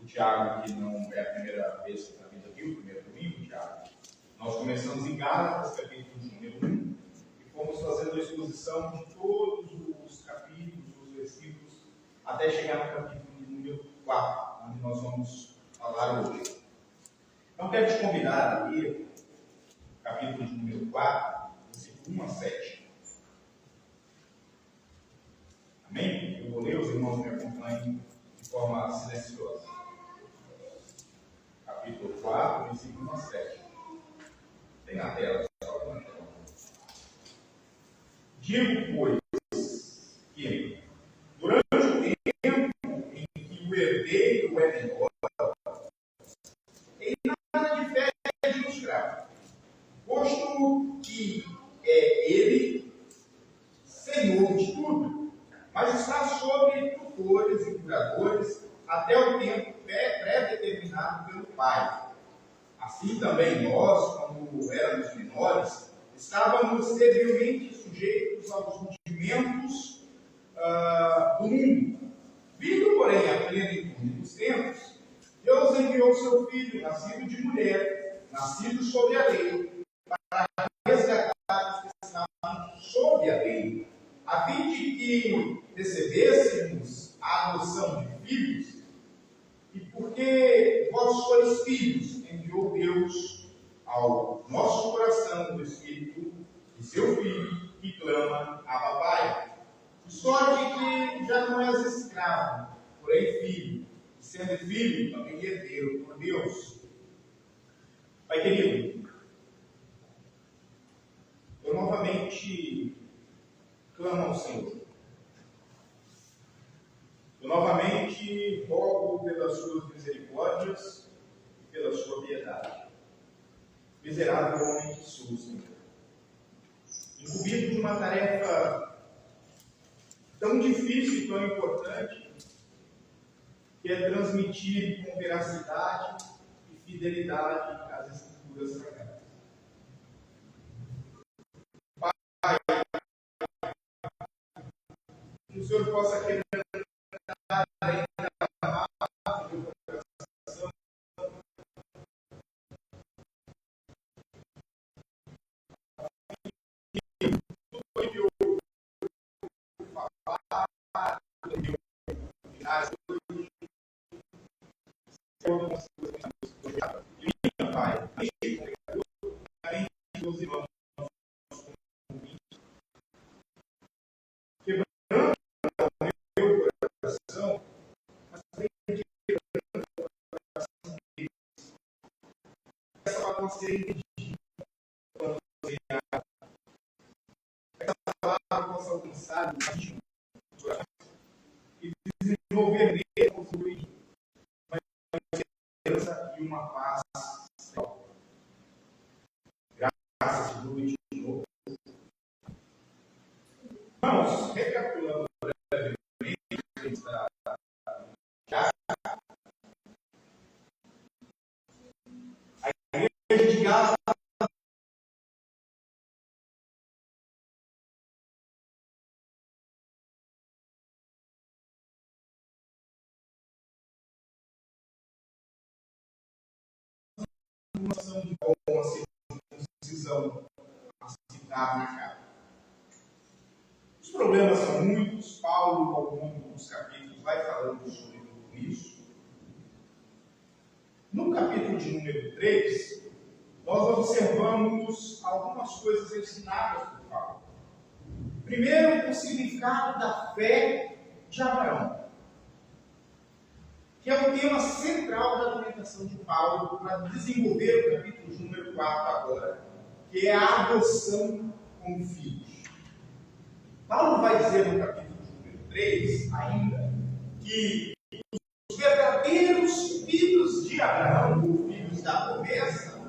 o Tiago, que não é a primeira vez que está vindo aqui, o primeiro domingo, Tiago. Nós começamos em Gálatas, capítulo número 1, e fomos fazendo a exposição de todos os capítulos, os versículos, até chegar no capítulo número 4, onde nós vamos falar hoje. Então, quero te convidar a ler o capítulo número 4, versículo 1 a 7. Amém? Eu vou ler, os irmãos me acompanhem de forma silenciosa. Capítulo 4, versículo 1 a 7. Tem na tela, só na tela. Digo, pois, que durante o tempo em que o herdeiro é menor, ele nada difere de um escravo, posto que é ele senhor de tudo, mas está sobre tutores e curadores até o tempo pré-determinado pelo Pai. Assim também nós, quando éramos menores, estávamos servilmente sujeitos aos rudimentos do mundo. Vindo, porém, a plenitude dos tempos, Deus enviou seu Filho, nascido de mulher, nascido sob a lei, para resgatar os que estavam sob a lei, a fim de que recebêssemos a adoção de filhos. E porque vós sois filhos, enviou Deus ao nosso coração o Espírito de seu Filho, que clama a Pai. História de que já não és escravo, porém filho, e sendo filho, também herdeiro por Deus. Pai querido, eu novamente clamo ao Senhor. Eu novamente rogo pelas suas misericórdias e pela sua piedade. Miserável homem que sou, Senhor. Incumbido de uma tarefa tão difícil e tão importante, que é transmitir com veracidade e fidelidade as Escrituras sagradas. Pai, que o Senhor possa querer ainda mais no meu coração, que tudo que eu falar, tudo que eu opinar, Pai, além dos irmãos, quebrando o meu coração, mas também quebrando o coração deles. Essa palavra ser entendida quando você essa palavra possa alcançar e desenvolver nele construir uma esperança e uma paz. Graças de noite de novo. Vamos, recapitulando brevemente a igreja de Gálatas. Uma ação de bom, uma circuncisão, a citar na cara. Os problemas são muitos. Paulo, ao longo dos capítulos, vai falando sobre tudo isso. No capítulo de número 3, nós observamos algumas coisas ensinadas por Paulo. Primeiro, o significado da fé de Abraão, que é o tema central da argumentação de Paulo para desenvolver o capítulo de número 4 agora, que é a adoção como filhos. Paulo vai dizer no capítulo número 3 ainda que os verdadeiros filhos de Abraão, ou filhos da promessa,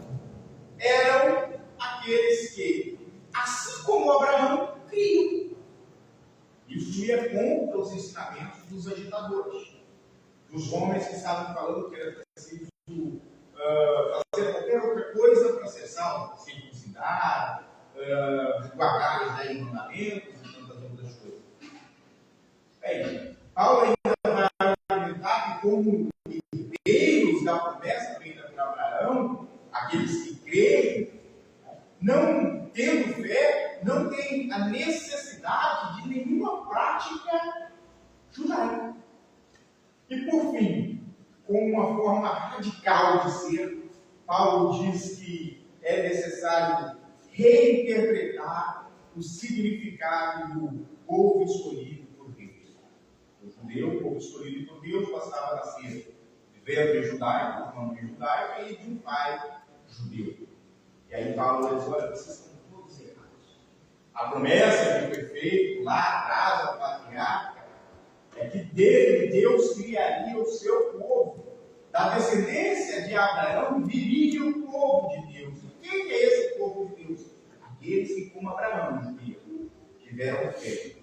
eram aqueles que, assim como Abraão, criam. Isso ia contra os ensinamentos dos agitadores, dos homens que estavam falando que era preciso fazer qualquer outra coisa para ser salvo, circuncidar, guardar os 10 mandamentos e tantas outras coisas. Bem, Paulo ainda vai argumentar que como herdeiros da promessa feita por Abraão, aqueles que creem, não tendo fé, não têm a necessidade de nenhuma prática judaica. E por fim, com uma forma radical de ser, Paulo diz que é necessário reinterpretar o significado do povo escolhido por Deus. O judeu, o povo escolhido por Deus, bastava nascer de ventre judaico, de mãe judaica e de um pai judeu. E aí Paulo diz, olha, vocês estão todos errados. A promessa que foi feita lá atrás ao patriarca é que Deus criaria o seu povo. Da descendência de Abraão viria o povo de Deus. E quem é esse povo de Deus? Aqueles que, como Abraão, tiveram fé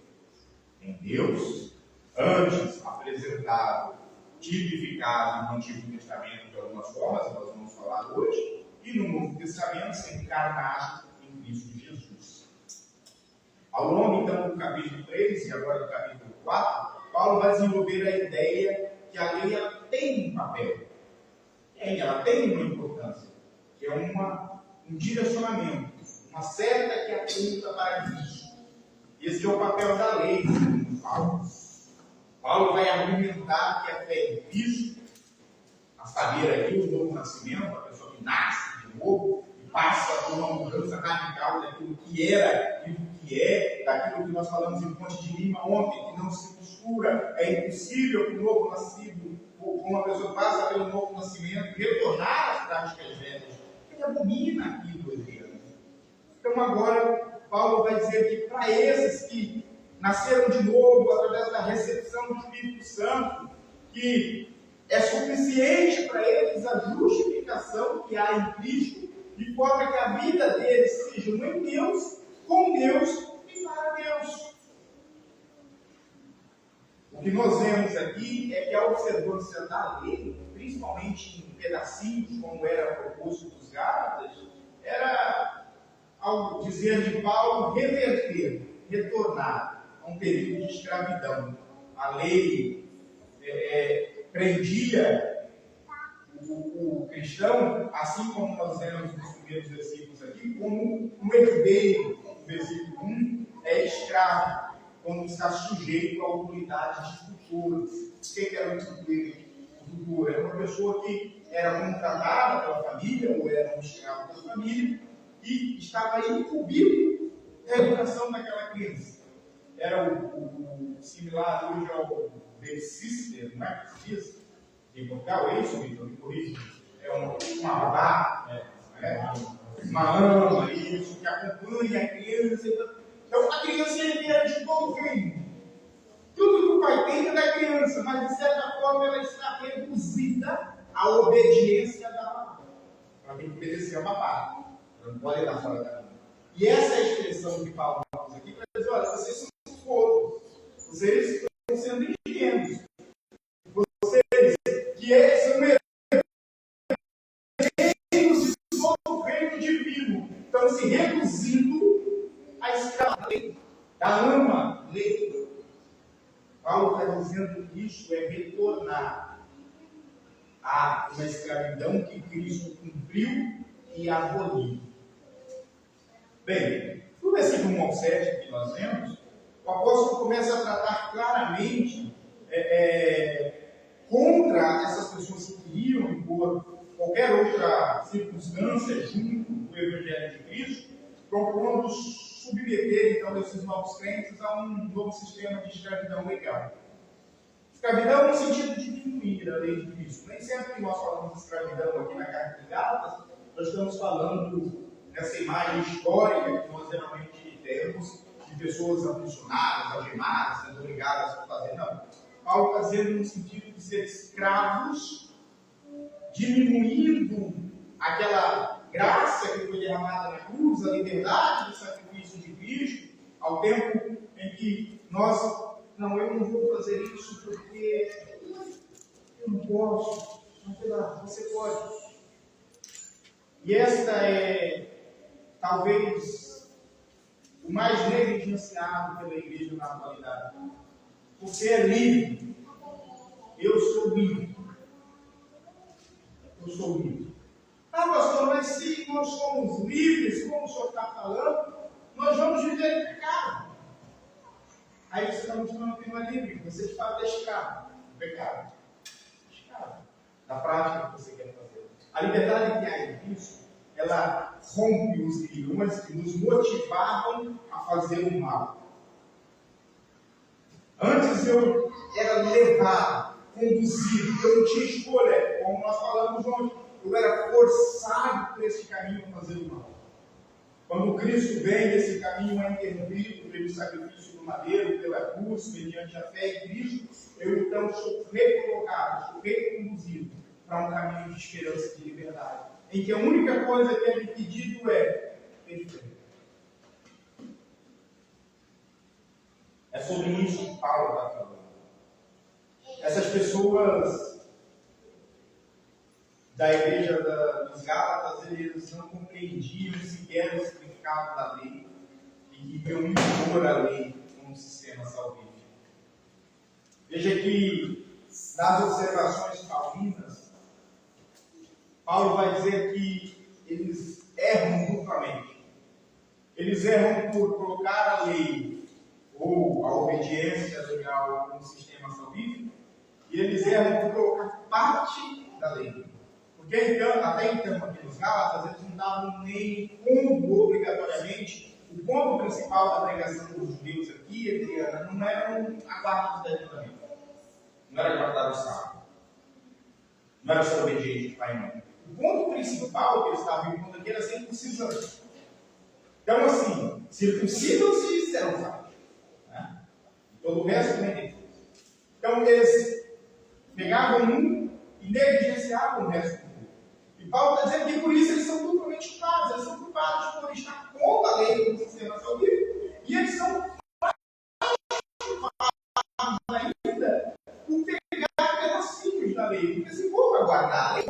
em Deus, antes apresentado, tipificado no Antigo Testamento de algumas formas, nós vamos falar hoje, e no Novo Testamento, sendo encarnado em Cristo Jesus. Ao longo, então, do capítulo 3 e agora do capítulo 4, Paulo vai desenvolver a ideia que a lei ela tem um papel. Ela tem uma importância, que é um direcionamento, uma seta que aponta para Cristo. Esse é o papel da lei, segundo Paulo. Paulo vai argumentar que a fé em Cristo, a saber aqui o novo nascimento, a pessoa que nasce de novo, e passa por uma mudança radical daquilo que era e do que é, daquilo que nós falamos em Ponte de Lima ontem, que não se mistura, é impossível que o novo nascido, ou uma pessoa passa pelo novo nascimento, retornar às práticas velhas. Ele abomina aquilo, Então agora, Paulo vai dizer que para esses que nasceram de novo, através da recepção do Espírito Santo, que é suficiente para eles a justificação que há em Cristo, de forma que a vida deles seja em Deus, com Deus e para Deus. O que nós vemos aqui é que a observância da lei, principalmente em pedacinhos, como era proposto dos Gálatas, era, ao dizer de Paulo, reverter, retornar a um período de escravidão. A lei prendia o cristão, assim como nós vemos nos primeiros versículos aqui, como um herdeiro. No versículo 1 é escravo, quando está sujeito à autoridade de tutores. O que era o tutor? Era uma pessoa que era contratada pela família, ou era um escravo da família, e estava incumbido da educação daquela criança. Era o similar hoje ao babysitter, não é que se diz? Em Portugal, é isso, Vitor? Me corrija. É uma babá, uma ama, isso, que acompanha a criança. Então, a criança herdeira de todo o reino. Tudo que o pai tem é da criança, mas de certa forma ela está reduzida à obediência da babá. Ela tem que obedecer a babá. Ela não pode dar fora da mão. E essa é a expressão que Paulo usa aqui para dizer: olha, vocês são todos. Vocês estão sendo ingênuos. Vocês que são herdeiros de todo o reino divino, estão se reduzindo à escravidão da ama lei. Paulo está dizendo que isso é retornar a uma escravidão que Cristo cumpriu e aboliu. Bem, no versículo 1 ao 7 que nós vemos, o apóstolo começa a tratar claramente contra essas pessoas que queriam impor qualquer outra circunstância junto do Evangelho de Cristo, propondo submeter então esses novos crentes a um novo sistema de escravidão legal. Escravidão no sentido de diminuir a lei de Cristo. Nem sempre que nós falamos de escravidão aqui na carta de Gálatas, nós estamos falando nessa imagem histórica que nós geralmente temos de pessoas aprisionadas, algemadas, sendo obrigadas a fazer. Não. Paulo está dizendo no sentido de ser escravos, diminuindo aquela graça que foi derramada na cruz, a liberdade do sacrifício de Cristo, ao tempo em que nós, não, eu não vou fazer isso porque eu não posso, mas você pode. E esta é, talvez, o mais negligenciado pela igreja na atualidade. Você é livre, eu sou livre. nós somos livres, como o Senhor está falando, nós vamos viver em pecado. Aí você está mostrando que não é livre, você de fato é escravo do pecado. Escravo da prática que você quer fazer. A liberdade que há em Cristo, ela rompe os grilhões que nos motivavam a fazer o mal. Antes eu era levado, conduzido, eu não tinha escolha, como nós falamos ontem. Eu era forçado por esse caminho a fazer o mal. Quando Cristo vem, esse caminho é interrompido pelo sacrifício do madeiro, pela cruz, mediante a fé em Cristo, eu então sou recolocado, sou reconduzido para um caminho de esperança e de liberdade, em que a única coisa que é me pedido é perfeito. É sobre isso que Paulo está falando. Essas pessoas da igreja dos Gálatas, eles não compreendiam sequer o significado da lei e queriam impor a lei como um sistema salvífico. Veja que, nas observações paulinas, Paulo vai dizer que eles erram duplamente. Eles erram por colocar a lei ou a obediência legal como sistema salvífico, e eles erram por colocar parte da lei. Porque até então, aqui nos Gálatas, eles não davam nem como obrigatoriamente o ponto principal da pregação dos judeus aqui, Adriana, não era a guarda dos 10 mandamentos. Não era guardar o sábado. Não era ser obediente de pai e mãe. O ponto principal que eles estavam impondo aqui era circuncisão. Então, assim, circuncidam-se serão salvos. Né? Todo o resto também tem. Então, eles pegavam um e negligenciavam o resto do povo. E Paulo está dizendo que por isso eles são duplamente culpados. Eles são culpados por estar contra a lei do sistema salvífico. E eles são ainda por pegar pedacinhos da lei. Porque se for para guardar a lei,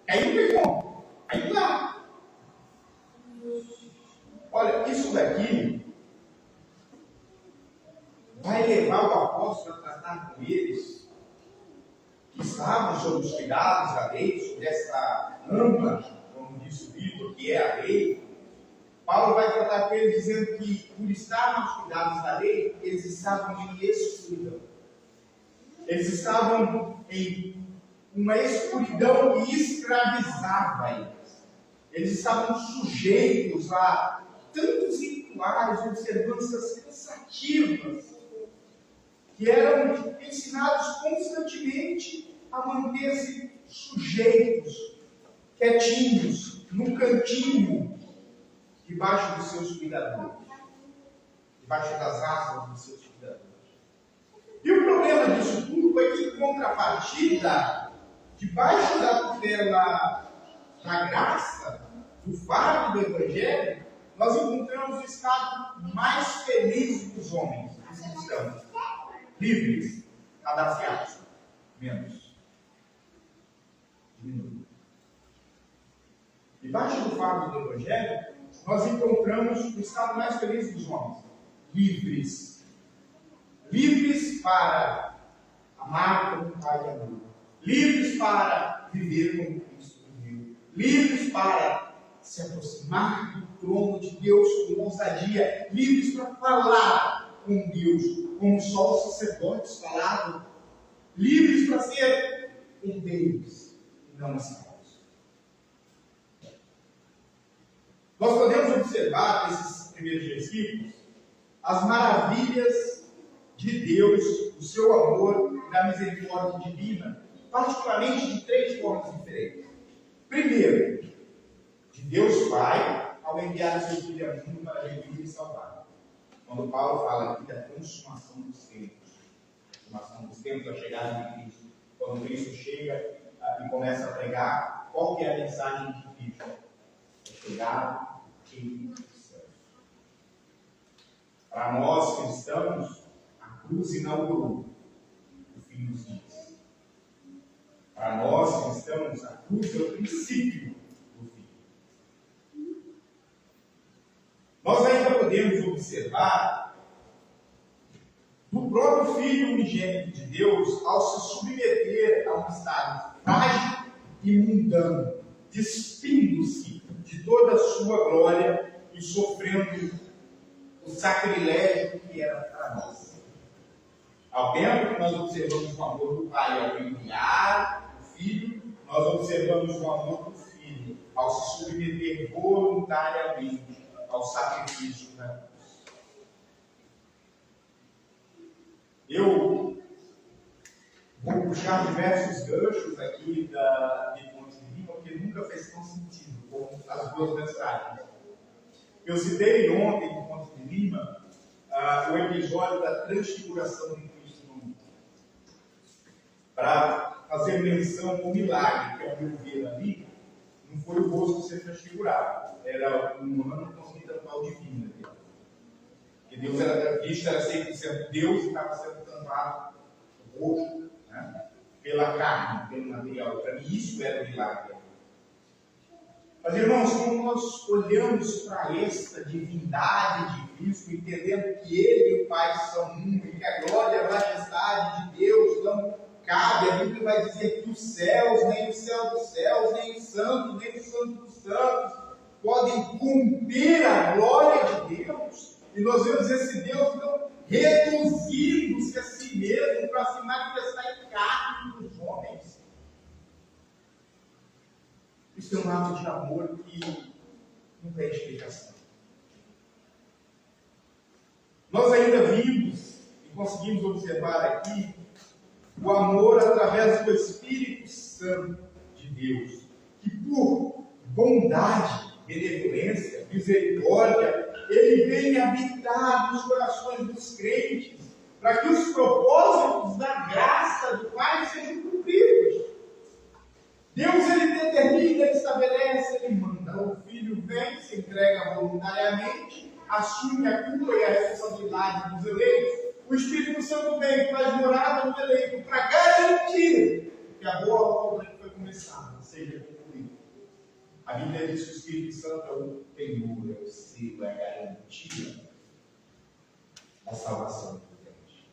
aí não tem como. Aí não dá. Olha, isso daqui vai levar o apóstolo a tratar com eles que estavam sob os cuidados da lei, sobre essa ampla, como disse o Vitor, que é a lei. Paulo vai tratar com eles dizendo que, por estar aos cuidados da lei, eles estavam em escuridão. Eles estavam em uma escuridão que escravizava eles. Eles estavam sujeitos a tantos rituais, observâncias cansativas, que eram ensinados constantemente a manter-se sujeitos, quietinhos, num cantinho, debaixo dos seus cuidadores, debaixo das asas dos seus cuidadores. E o problema disso tudo é que, em contrapartida, debaixo da tutela da graça, do fardo do Evangelho, nós encontramos o estado mais feliz dos homens, dos cristãos, livres, agraciados, menos. Diminui. Debaixo do fardo do Evangelho, nós encontramos o estado mais feliz dos homens, livres. Livres para amar como Pai amou. Livres para viver como Cristo viveu. Livres para se aproximar do trono de Deus com ousadia. Livres para falar com Deus, como só os sacerdotes falavam. Livres para ser um deles, e não escravos. Nós podemos observar nesses primeiros versículos as maravilhas de Deus, o seu amor e da misericórdia divina, particularmente de 3 formas diferentes. Primeiro, de Deus Pai, ao enviar o seu Filho ao mundo para redimir e salvar. Quando Paulo fala aqui da consumação dos tempos, a chegada de Cristo. Quando Cristo chega e começa a pregar, qual que é a mensagem de Cristo? É chegar o reino dos céus. Para nós cristãos, a cruz inaugurou o fim dos dias. Para nós cristãos, a cruz é o princípio do fim. Nós ainda podemos observar do próprio Filho unigênito de Deus ao se submeter a um estado frágil e mundano, despindo-se de toda a sua glória e sofrendo o sacrilégio que era para nós. Ao tempo que nós observamos o amor do Pai ao enviar o Filho, nós observamos o amor do Filho ao se submeter voluntariamente ao sacrifício da cruz. Eu vou puxar diversos ganchos aqui de Ponte de Lima, porque nunca fez tão sentido como as duas mensagens. Eu citei ontem em Ponte de Lima o episódio da transfiguração de Cristo no mundo, para fazer menção ao milagre que, ao meu ver ali, não foi o rosto ser transfigurado, era um humano transcendental divino. Que Deus Cristo era 100% Deus e estava sendo tampado o rosto, né, pela carne, pelo material. Para mim, isso era o milagre. Mas, irmãos, quando nós olhamos para esta divindade de Cristo, entendendo que Ele e o Pai são um, e que a glória e a majestade de Deus não cabe, a Bíblia vai dizer que os céus, nem o céu dos céus, nem o santo dos santos, podem cumprir a glória de Deus. E nós vemos esse Deus, então, reduzindo-se a si mesmo para se manifestar em carne dos homens. Isso é um ato de amor que não tem explicação. Nós ainda vimos e conseguimos observar aqui o amor através do Espírito Santo de Deus, que por bondade, benevolência, misericórdia, Ele vem habitar nos corações dos crentes, para que os propósitos da graça do Pai sejam cumpridos. Deus, Ele determina, Ele estabelece, Ele manda. O Filho vem, se entrega voluntariamente, assume a culpa e a responsabilidade dos eleitos. O Espírito Santo vem, faz morada no eleito, para garantir que a boa obra que foi começada seja concluída. A Bíblia diz que o Espírito Santo é o penhor, é o selo, é a garantia da salvação do crente.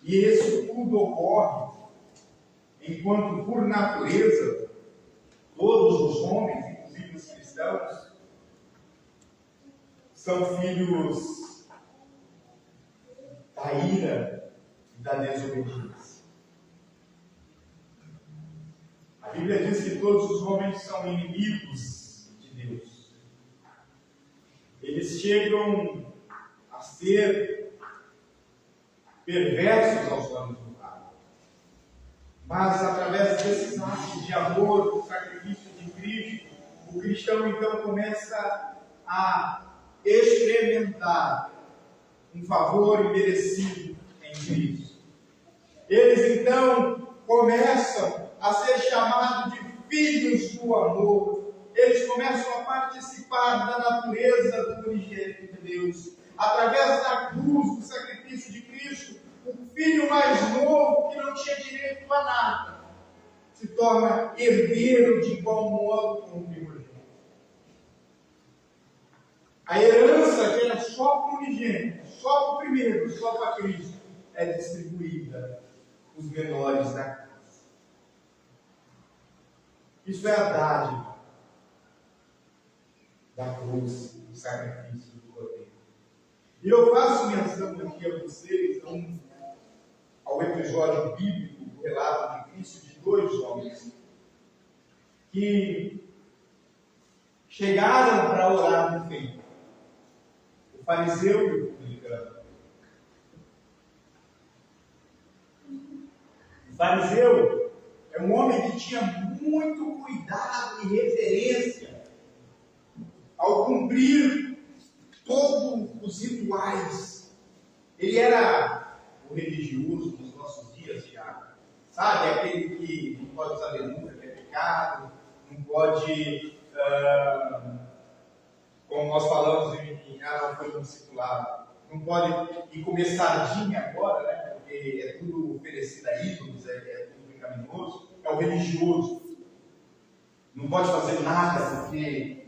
E isso tudo ocorre enquanto, por natureza, todos os homens, inclusive os cristãos, são filhos da ira e da desobediência. A Bíblia diz que todos os homens são inimigos de Deus. Eles chegam a ser perversos aos olhos do Pai. Mas, através desses atos de amor, do sacrifício de Cristo, o cristão então começa a experimentar um favor imerecido em Cristo. Eles então começam a ser chamados de filhos do amor. Eles começam a participar da natureza do unigênito de Deus. Através da cruz, do sacrifício de Cristo, o filho mais novo, que não tinha direito a nada, se torna herdeiro de igual modo com o primogênito. A herança que era só para o unigênito, só para o primeiro, só para Cristo, é distribuída os menores da casa. Isso é a dádiva da cruz, do sacrifício do Cordeiro. E eu faço menção aqui a vocês ao episódio bíblico do relato de Cristo de dois homens que chegaram para orar no templo. O fariseu e o publicano. O fariseu é um homem que tinha muito cuidado e reverência ao cumprir todos os rituais. Ele era o religioso dos nossos dias já. Sabe, aquele que não pode usar denúncia, que é pecado, não pode, como nós falamos não foi discipulado, não pode ir comer sardinha agora, né? Porque é tudo oferecido a ídolos, é tudo pecaminoso. É o religioso. Não pode fazer nada porque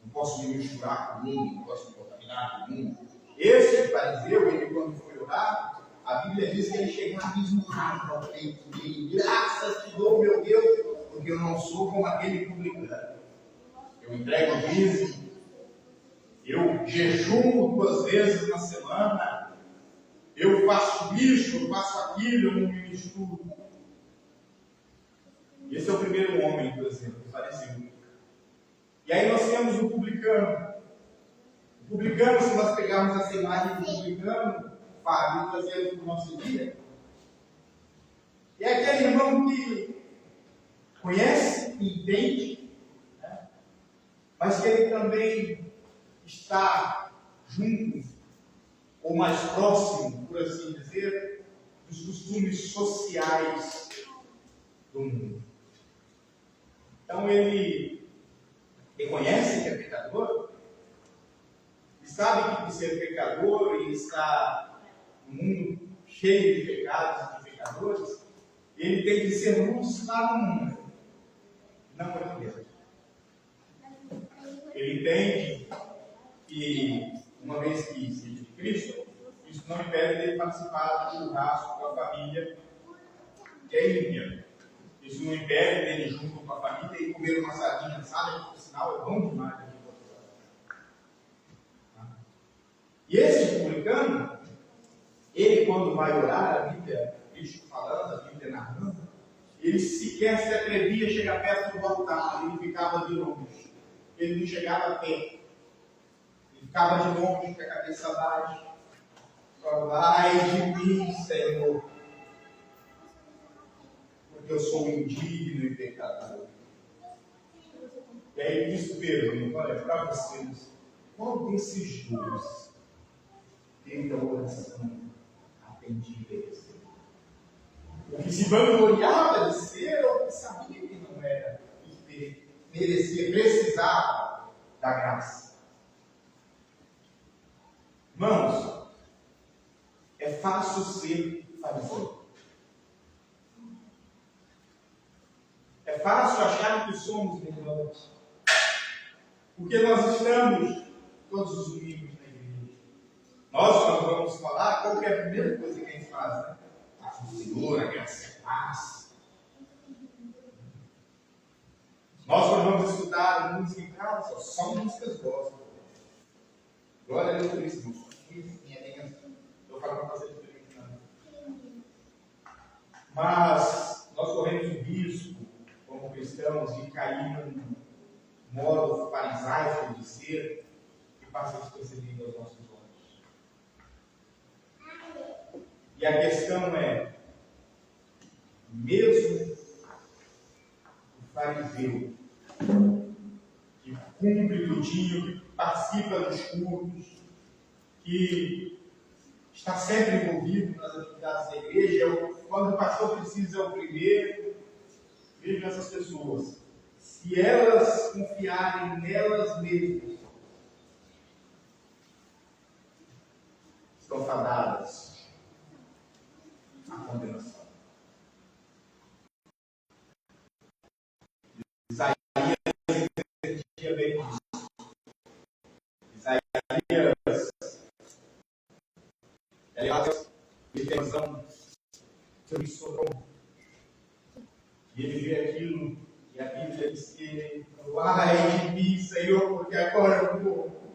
não posso me misturar com o mundo, não posso me contaminar com o mundo. Esse fariseu, ele quando foi orar, a Bíblia diz que ele chegava esmurrado ao peito dele. Graças te dou, meu Deus, porque porque eu não sou como aquele publicano. Eu entrego o dízimo, eu jejuo 2 vezes na semana, eu faço isso, eu faço aquilo, eu não me misturo. Esse é o primeiro homem, por exemplo, o fariseu. E aí nós temos o publicano. O publicano, se nós pegarmos essa imagem do publicano, Fábio, trazendo para o nosso dia, é aquele irmão que conhece, entende, né? Mas que ele também está junto, ou mais próximo, por assim dizer, dos costumes sociais do mundo. Então ele reconhece que é pecador, e sabe que por ser pecador e está no mundo cheio de pecados e de pecadores, ele tem que ser luz lá no mundo, não aqui dentro. Ele entende que, uma vez que seja de Cristo, isso não impede dele participar do churrasco com a família que é ímpia. Isso não impede dele junto com a família e comer uma sardinha assada, que por sinal é bom demais aqui em Portugal. E esse publicano, ele quando vai orar, a Bíblia, Cristo falando, a Bíblia narrando, ele sequer se atrevia a chegar perto do altar, ele ficava de longe. Ele não chegava perto. Ele ficava de longe, com a cabeça baixa. Ai de mim, Senhor, porque eu sou indigno e pecador. E aí Cristo pergunta, olha, para vocês, qual desses dois teve a oração atendida e recebida? O que se vangloriava de ser, ou que sabia que não era, que merecia, precisava da graça? Irmãos, é fácil ser fariseu. É fácil achar que somos melhores. Porque nós estamos todos os domingos na igreja. Nós, quando vamos falar, qual que é a primeira coisa que a gente faz, né? A do Senhor, a graça e a paz. Nós, quando vamos escutar música em casa, só músicas gospel. Glória a Deus por isso, irmãos. Minha bênção. Estou falando para vocês diferente, não. Mas nós corremos o risco, como cristãos, de cair num modo farisaico de ser e passa despercebido aos nossos olhos. E a questão é, mesmo o fariseu que cumpre tudinho, que participa dos cultos, que está sempre envolvido nas atividades da igreja, quando o pastor precisa é o primeiro. Veja essas pessoas. Se elas confiarem nelas mesmas, estão fadadas à condenação. Isaías entendia bem isso. Isaías, ele tem visão sobre Sodoma. E ele vê aquilo, e a Bíblia diz que ele falou, ai de mim, Senhor, porque agora eu vou.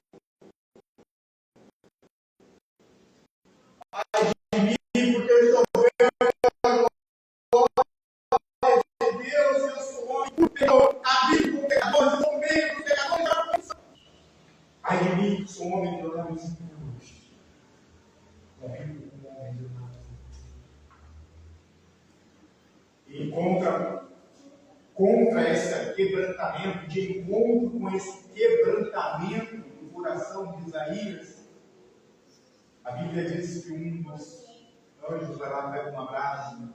Ai de mim, porque eu estou vendo a glória de Deus, eu sou homem, pecador, habito com pecadores, eu sou meio dos pecadores. Ai de mim, que sou homem de lábios impuros. Morrendo como homem de lábios impuros. E contra esse quebrantamento, de encontro com esse quebrantamento do coração de Isaías, a Bíblia diz que um dos anjos vai lá, pega um abraço,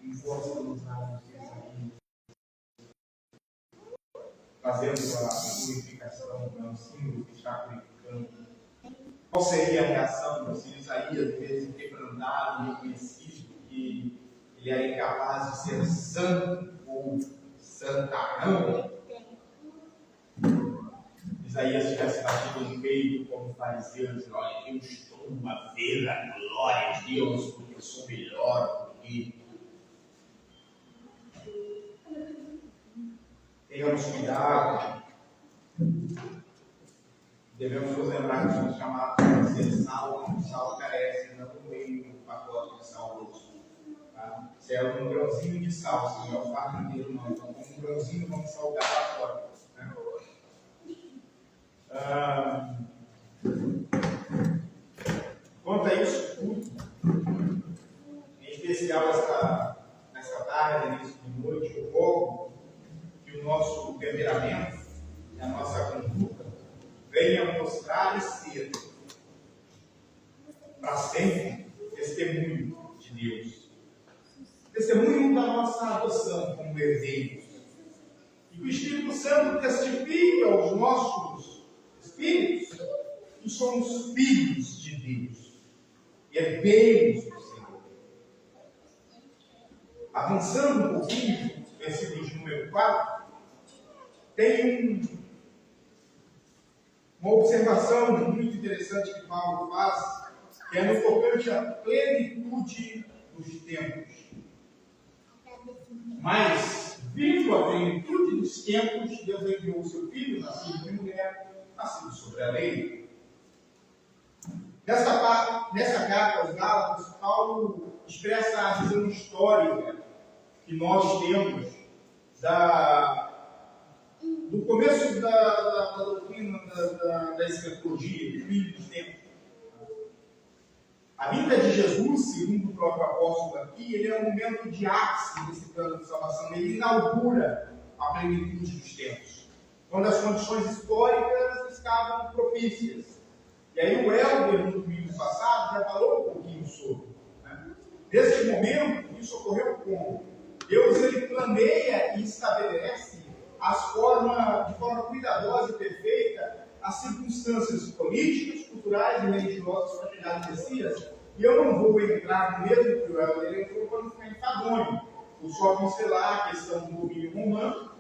encosta nos lábios de Isaías, fazendo a purificação, o símbolo que está purificando. Qual seria a reação se Isaías, mesmo quebrantado, reconhecido que ele era incapaz de ser santo ou santarão? Isaías tivesse batido no peito como fariseu, dizendo, olha, eu estou a ver a glória de Deus, porque eu sou melhor do que. Tenhamos cuidado. Devemos nos lembrar que somos chamados para ser sal, o sal carece, não meio pacote de sal grosso. Tá? Se é um grãozinho de sal, se não é o fardo inteiro, não. Então, com um grãozinho, vamos salgar para fora. Né? Quanto a isso tudo, em especial nessa tarde, início de noite, eu rogo que o nosso temperamento e a nossa conduta venha mostrar e ser para sempre testemunho de Deus. Testemunho da nossa adoção como herdeiros. E que o Espírito Santo testifique aos nossos espíritos que somos filhos de Deus, herdeiros do Senhor. Avançando um pouquinho, versículo de número 4, tem uma observação muito interessante que Paulo faz, que é no tocante à plenitude dos tempos. Mas, vindo a plenitude dos tempos, Deus enviou o seu filho, nascido de mulher, nascido sobre a lei. Nessa carta aos Gálatas, Paulo expressa a visão histórica que nós temos do começo da doutrina da escatologia, do fim dos tempos. A vinda de Jesus, segundo o próprio apóstolo aqui, ele é um momento de ápice desse plano de salvação. Ele inaugura a plenitude dos tempos, quando as condições históricas estavam propícias. E aí o Helder, no domingo passado, já falou um pouquinho sobre. Né? Neste momento, isso ocorreu como? Deus ele planeia e estabelece de forma cuidadosa e perfeita as circunstâncias políticas, culturais e religiosas para chegar ao Messias. E eu não vou entrar no mesmo que o Helder entrou para não ficar enfadonho. Vou só pincelar a questão do domínio romano,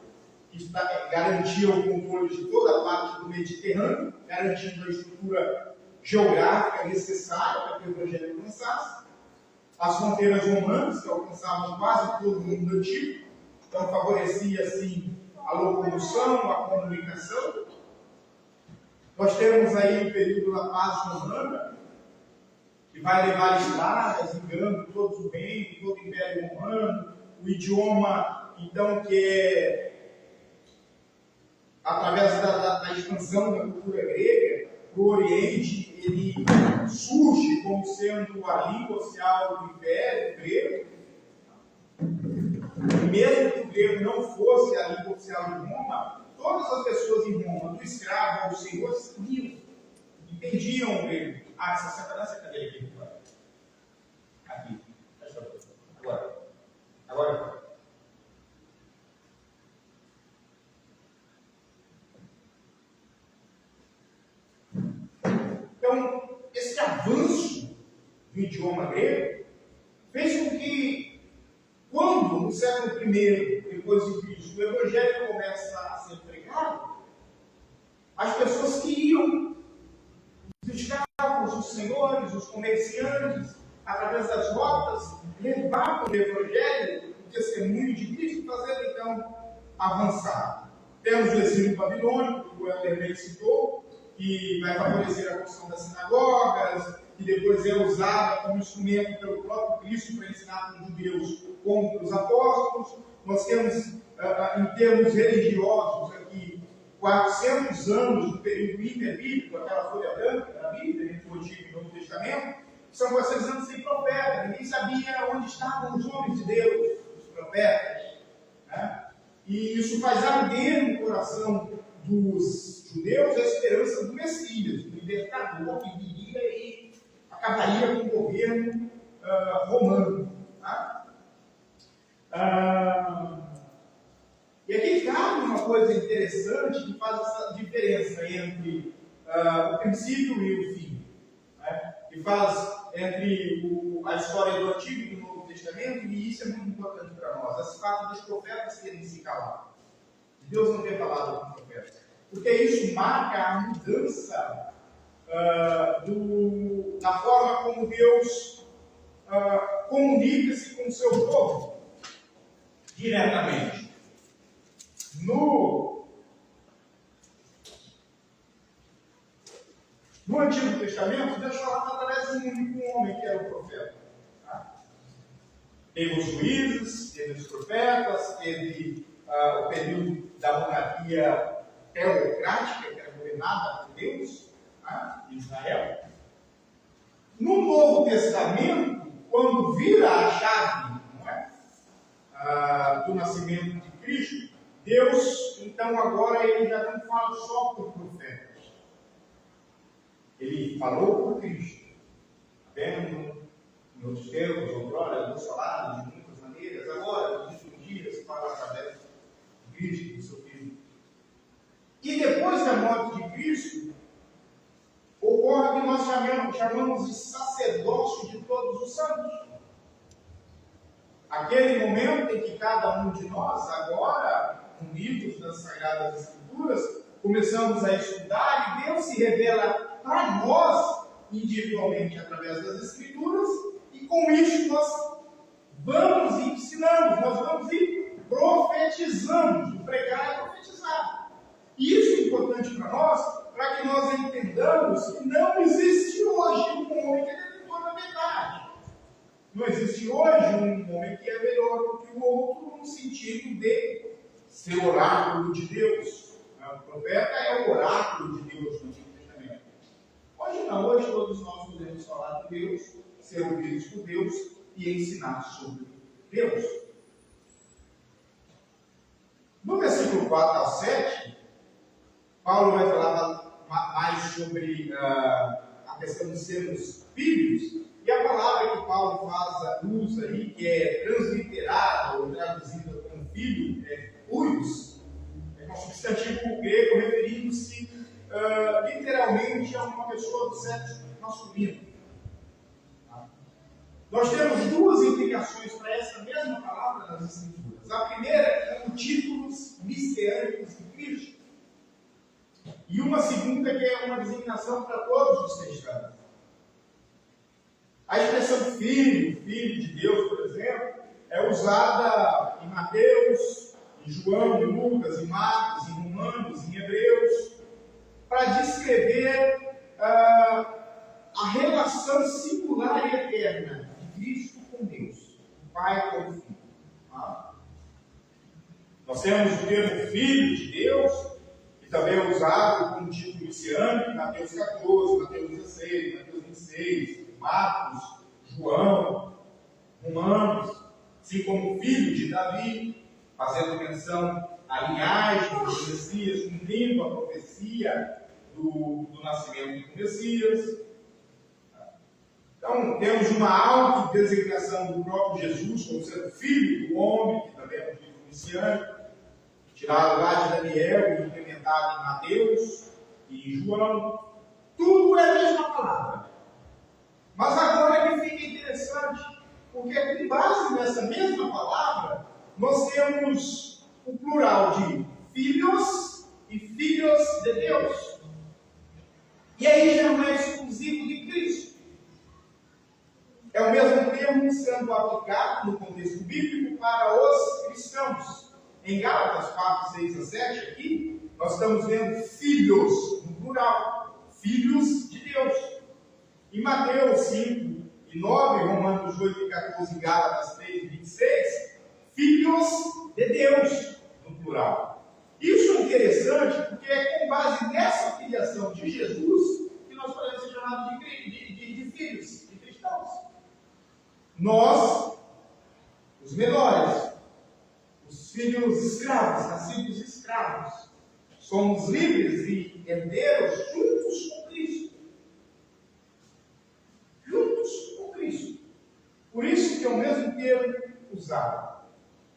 que garantia o controle de toda a parte do Mediterrâneo, garantindo a estrutura geográfica necessária para que o Evangelho alcançasse. As fronteiras romanas, que alcançavam quase todo o mundo antigo, então favorecia, assim, a locomoção, a comunicação. Nós temos aí o período da paz romana, que vai levar estradas, ligando todos o reino, todo o Império Romano, o idioma, então, que é, através da expansão da cultura grega, para o Oriente, ele surge como sendo a língua oficial do Império grego. E mesmo que o grego não fosse a língua oficial de Roma, todas as pessoas em Roma, do escravo ao senhor, sabiam, entendiam o grego. Essa senta nessa cadeira aqui. Aqui. Agora. Então, esse avanço do idioma grego fez com que, quando, no século I, depois de Cristo, o Evangelho começa a ser pregado, as pessoas queriam, os escravos, os senhores, os comerciantes, através das rotas, levavam o Evangelho, o testemunho de Cristo, e fazendo então avançar. Temos o exílio babilônico, que o Helder citou, que vai favorecer a construção das sinagogas, que depois é usada como instrumento pelo próprio Cristo para ensinar para os judeus como para os apóstolos. Nós temos, em termos religiosos, aqui 400 anos do período interbíblico, aquela folha branca da Bíblia, entre o Antigo e o Novo Testamento, que são 400 anos sem profeta. Ninguém sabia onde estavam os homens de Deus, os profetas. Né? E isso faz arder no coração dos judeus a esperança do Messias, do libertador que viria e acabaria com o governo romano. Tá? E aqui cabe uma coisa interessante que faz essa diferença entre o princípio e o fim. Né? Que faz entre a história do Antigo e do Novo Testamento, e isso é muito importante para nós. Esse fato dos profetas terem se calado. Deus não ter falado com os profetas. Porque isso marca a mudança da forma como Deus comunica-se com o seu povo diretamente. No No Antigo Testamento, Deus falava através de um único homem, que era o profeta. Tá? Teve os juízes, teve os profetas, teve o período da monarquia teocrática, que era governada por Deus, tá? Em Israel. No Novo Testamento, quando vira a chave, não é? Do nascimento de Cristo, Deus, então agora ele já não fala só por profetas. Ele falou por Cristo. Vendo em outros tempos, outrora, Deus falava de muitas maneiras. Agora, nos últimos dias, fala através de Cristo, do seu Filho. E depois da morte de Cristo, ocorre o que nós chamamos de sacerdócio de todos os santos. Aquele momento em que cada um de nós, agora, unidos nas Sagradas Escrituras, começamos a estudar e Deus se revela para nós, individualmente, através das Escrituras, e com isso nós vamos e ensinamos, nós vamos e profetizamos. O pregar é profetizar. E isso é importante para nós, para que nós entendamos que não existe hoje um homem que é detentor da verdade. Não existe hoje um homem que é melhor do que o outro, no sentido de ser oráculo de Deus. O profeta é o oráculo de Deus no Antigo Testamento. Hoje não, hoje todos nós podemos falar de Deus, ser ouvidos por Deus e ensinar sobre Deus. No versículo 4 ao 7, Paulo vai falar mais sobre a questão de sermos filhos, e a palavra que Paulo usa aí, que é transliterada ou traduzida como filho, é huios, é um substantivo grego referindo-se literalmente a uma pessoa do sexo masculino. Tá? Nós temos duas implicações para essa mesma palavra nas Escrituras. A primeira é como títulos messiânicos de Cristo. E uma segunda que é uma designação para todos os cristãos. A expressão filho de Deus, por exemplo, é usada em Mateus, em João, em Lucas, em Marcos, em Romanos, em Hebreus, para descrever a relação singular e eterna de Cristo com Deus, o Pai com o Filho. Tá? Nós temos o termo Filho de Deus, que também é usado como título messiânico em Mateus 14, Mateus 16, Mateus 26, Marcos, João, Romanos, assim como filho de Davi, fazendo menção à linhagem do Messias, cumprindo a profecia do nascimento do Messias. Então, temos uma autodesignação do próprio Jesus como sendo filho do homem, que também é um título messiânico, tirado lá de Daniel e implementado em Mateus e em João. Tudo é a mesma palavra. Mas agora é que fica interessante, porque com base nessa mesma palavra, nós temos o plural de filhos e filhos de Deus. E aí já não é exclusivo de Cristo. É o mesmo termo sendo aplicado no contexto bíblico para os cristãos. Em Gálatas 4, 6 a 7, aqui, nós estamos vendo filhos, no plural, filhos de Deus. Em Mateus 5 e 9, Romanos 8 e 14, Gálatas 3 e 26, filhos de Deus, no plural. Isso é interessante porque é com base nessa filiação de Jesus que nós podemos ser chamados de filhos, de cristãos. Nós, os menores, os filhos escravos, nascidos escravos, somos livres e herdeiros juntos com Cristo. Juntos com Cristo. Por isso que é o mesmo termo usado.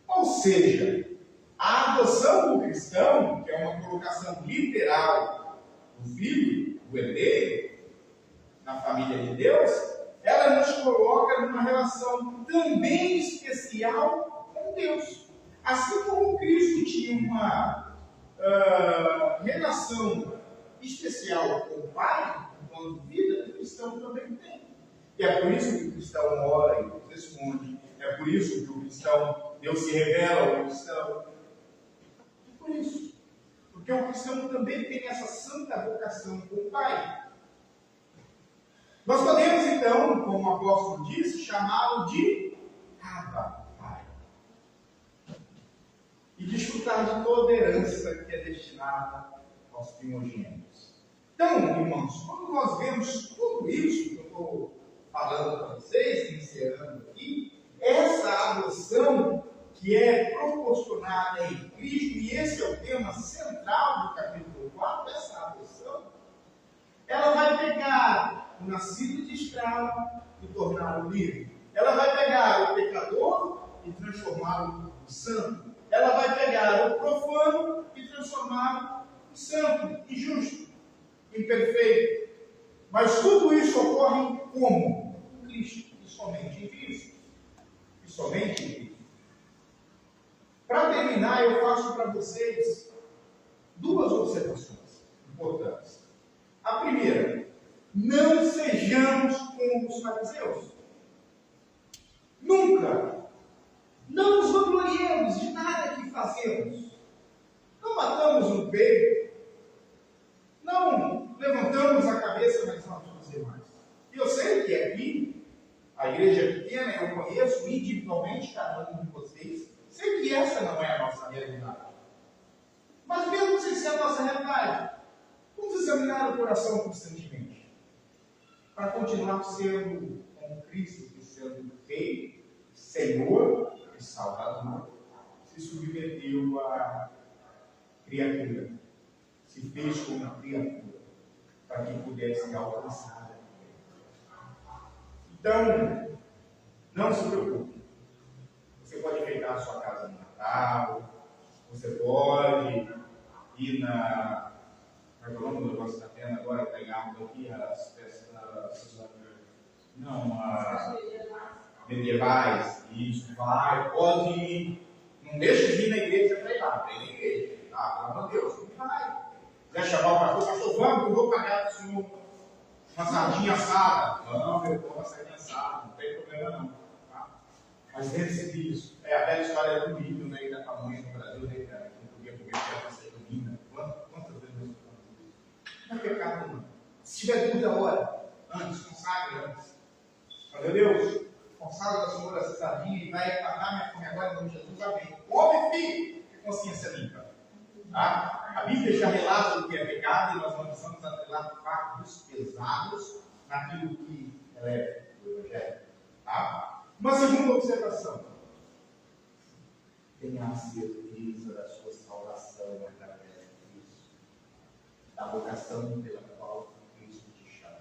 Ou seja, a adoção do cristão, que é uma colocação literal do filho, do herdeiro, na família de Deus, ela nos coloca numa relação também especial com Deus. Assim como Cristo tinha uma relação especial com o Pai, enquanto vida, o cristão também tem. E é por isso que o cristão ora e Deus responde. É por isso que o cristão, Deus se revela ao cristão. É por isso. Porque o cristão também tem essa santa vocação com o Pai. Nós podemos, então, como o apóstolo disse, chamá-lo de Abba, Pai. E desfrutar de toda a herança que é destinada aos primogênitos. Então, irmãos, quando nós vemos tudo isso que eu estou falando para vocês, iniciando aqui, essa adoção que é proporcionada em Cristo, e esse é o tema central do capítulo 4, essa adoção, ela vai pegar o nascido de escravo e torná-lo livre. Ela vai pegar o pecador e transformá-lo em santo. Ela vai pegar o profano e transformá-lo em santo, em justo, em perfeito. Mas tudo isso ocorre como? Em Cristo, e somente em Cristo. E somente em Cristo. Para terminar, eu faço para vocês duas observações importantes. A primeira, não sejamos como os fariseus. Nunca. Não nos vangloriemos de nada que fazemos. Não batamos no peito. Não levantamos a cabeça mais alto que os demais. E eu sei que aqui, a igreja é pequena, eu conheço individualmente cada um de vocês. Sei que essa não é a nossa realidade. Mas mesmo sem ser a nossa realidade, vamos examinar o coração constantemente. Para continuar sendo como Cristo, que sendo Rei, Senhor e Salvador, se submeteu à criatura. Se fez como uma criatura, para que pudesse alcançar. Então, não se preocupe. Você pode enfeitar a sua casa no Natal, você pode ir na... Como é o nome do negócio da pena agora? Pegamos aqui as festas... Não, as medievais. Isso, vai, pode ir. Não deixa de ir na igreja para ir lá. Vem na igreja, tá? Pelo amor de Deus, não vai. Quiser chamar o pastor, vamos, eu vou pagar para o senhor uma sardinha assada. Não, eu vou uma sardinha assada, não tem problema não. Tá? Mas lembre-se disso. É a velha história do milho, né? Da pamonha no Brasil, né, cara? Que não podia comer terra sem domina. Quantas vezes nós falamos isso? Não é pecado, não. Se tiver dúvida, hora. Antes, consagre antes. Meu Deus, consagra da Senhora essa sardinha e vai pagar minha fome agora, em nome de Jesus, amém. Come, filho, que consciência limpa. Tá? A Bíblia já relata o que é pecado e nós não precisamos atrelar fardos pesados naquilo que é leve do Evangelho. Tá? Uma segunda observação. Tenha a certeza da sua salvação através de Cristo, da vocação pela qual Cristo te chamou.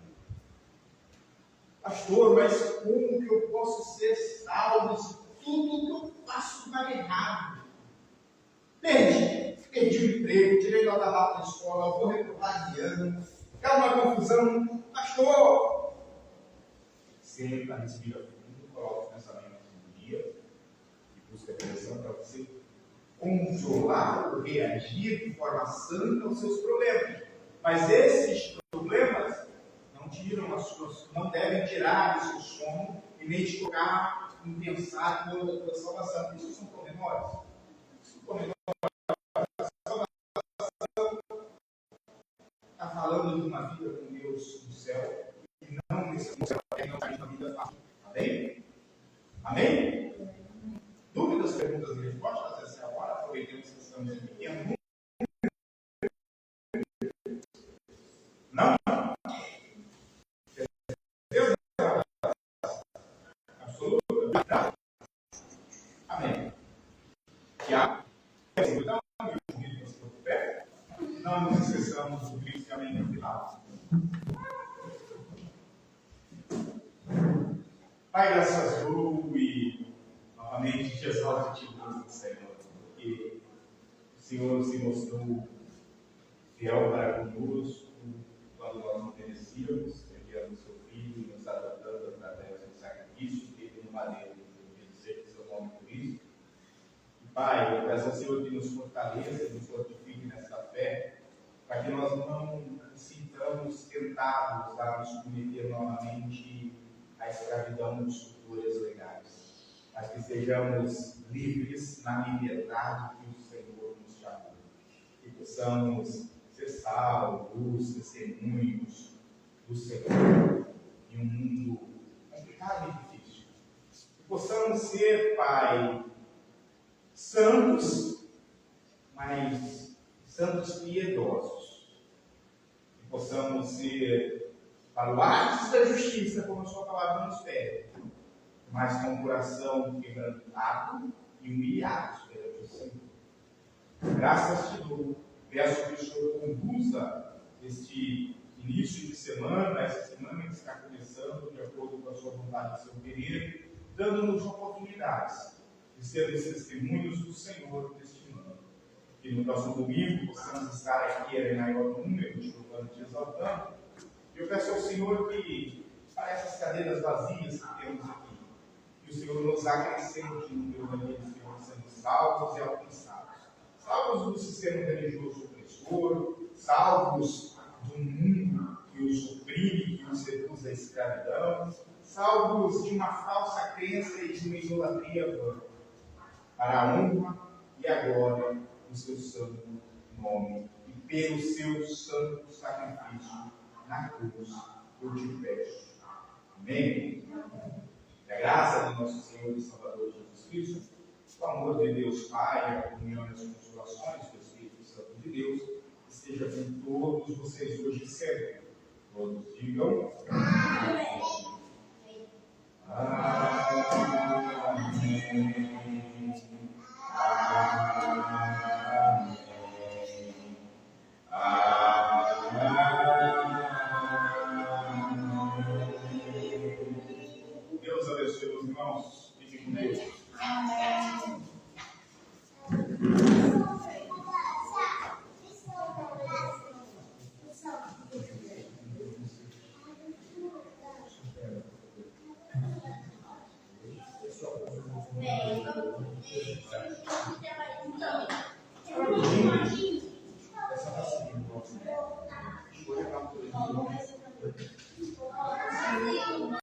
Pastor, mas como que eu posso ser salvo se tudo que eu faço vai errado? Perdi o emprego, tirei nota alta na escola, vou reprovar de ano, quero uma confusão. Pastor, senta, respira fundo, coloca os pensamentos no dia e busca a direção para você controlar ou reagir de forma santa aos seus problemas. Mas esses problemas não devem tirar o seu sono e nem te tocar em pensar toda a tua salvação. Isso são pormenores. Está falando de uma vida com Deus no céu e não nesse céu, não está uma vida fácil. Amém? Amém? Dúvidas, perguntas e respostas? Essa é a hora. Aproveitemos que estamos em pequeno. Não? Absoluta? Amém. Tiago? Então, não nos esqueçamos do Cristo e amém no final. Pai, graças a Deus e novamente te exalto e te louvo, Senhor, porque o Senhor se mostrou fiel para conosco quando nós não merecíamos, enviando o seu Filho e nos adotando através do sacrifício feito no madeiro, dizer que seu nome é Cristo. E, Pai, eu peço ao Senhor que nos fortaleça e nos fortifique nessa fé, para que nós não nos sintamos tentados a nos submeter novamente à escravidão dos tutores legais, mas que sejamos livres na liberdade que o Senhor nos chamou, que possamos ser salvos, testemunhos do Senhor, em um mundo complicado e difícil. Que possamos ser, Pai, santos, mas santos piedosos. Que possamos ser baluartes da justiça, como a sua palavra nos pede, mas com o coração quebrantado e humilhado perante o Senhor. Graças te dou. Peço que o Senhor conduza este início de semana, essa semana que está começando, de acordo com a sua vontade e seu querer, dando-nos oportunidades de sermos testemunhos do Senhor neste mundo. Que no próximo domingo possamos estar aqui em maior número, te louvando e te exaltando. E eu peço ao Senhor que, para essas cadeiras vazias que temos aqui, que o Senhor nos acrescente no número daqueles que vão sendo salvos e alcançados. Salvos do sistema religioso opressor, salvos do mundo que os oprime, que os seduz à escravidão, salvos de uma falsa crença e de uma idolatria vã, para a honra e a glória do seu santo nome e pelo seu santo sacrifício na cruz, eu te peço. Amém? Que a graça de nosso Senhor e Salvador Jesus Cristo, o amor de Deus Pai, a comunhão e as consolações do Espírito Santo de Deus, esteja com todos vocês hoje e sempre. Todos digam amém. Amém. Deus abençoe os irmãos. Fiquem com Deus. Bem, vamos